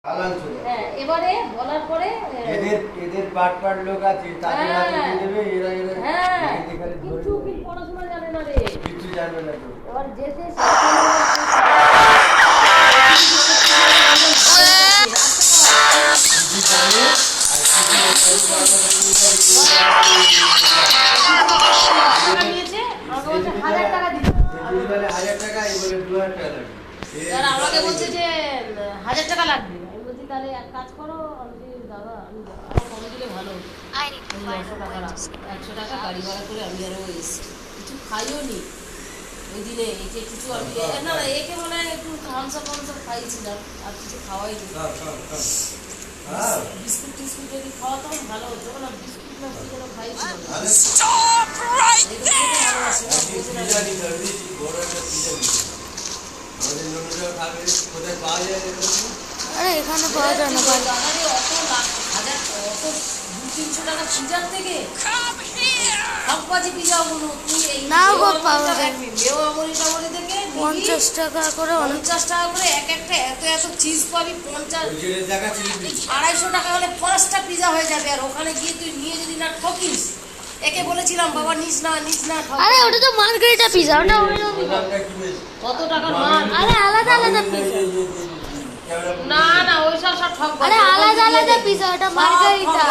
হ্যাঁ, এবারে বলার পরে এদের পাট লোক আছে তাদের হাতে দিয়ে দেবে এরা হ্যাঁ কিছু কি পড়াশোনা জানে না রে, কিছু জানবে না তো। এবার যেতে নিয়েছে আমাকে বলছে 1000 টাকা দিতে, 1000 টাকা এই বলে 2000 টাকা লাগবে। এবার আমাকে বলছে যে 1000 টাকা লাগবে। আমি বলছি তাহলে এক কাজ করো, আমি বলছি, দাদা আমি আরো কম দিলে ভালো হতো। 900 টাকা রাখো, 100 টাকা গাড়ি ভাড়া করে আমি আরও এসেছি, কিছু খাইও নি ওই দিনে। একে কিছু আমি না না একে মনে হয় একটু থামসাপ খাইয়েছিলাম, আর কিছু খাওয়াই নি। বিস্কুট টিস্কুট যদি খাওয়াতাম ভালো হতো না, বিস্কুট না কি যেন খাইয়েছিলাম। আরে এখানে পাওয়া যায় না ভাই। দাদারে অত লাখ হাজার অত 200-300 টাকা পিজার থেকে হাফবাজি পিজা গুলো তুই এই না গো, পাওয়া যায়। মেওয়ামরি টামরি থেকে 50 টাকা করে অনেক 50 টাকা করে এক একটা এত এত চিজ পাবি। 250 টাকা হলে 5টা পিজা হয়ে যাবে। আর ওখানে গিয়ে তুই নিয়ে যদি না ঠকিস, একে বলেছিলাম বাবা নিস না আরে ওটা তো মার্গারিটা পিজা, ওটা কত টাকার মাল। আরে আলাদা আলাদা পিজা, না না ওইসব সব ঠক। আরে আলাদা আলাদা পিজা, ওটা মার্গারিটা।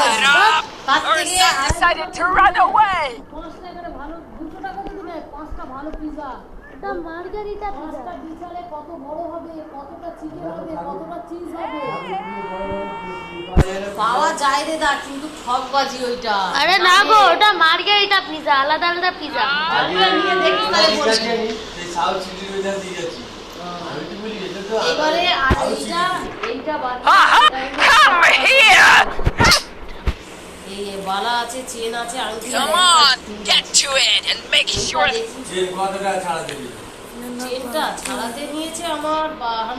তার থেকে Decided to run away. 5 টাকা ভালো 200 টাকা দিয়ে দিবে 5টা ভালো পিজা। ওটা মার্গারিটা পিজা। 5টা বিছালে কত বড় হবে, কতটা চিকেন হবে, কতটা চিজ হবে, পাওয়া যায় রে দা, কিন্তু ঠকবাজি ওইটা। আরে না গো, ওটা মার্গারিটা পিজা, আলাদা আলাদা পিজা। নিয়ে দেখিস তাহলে বলছি। এবারে আর এইটা Come here. এই বালা আছে, চেন আছে, আংটি Come on, get to it and make sure. চেনটা ছাড়াতে নিয়েছে আমার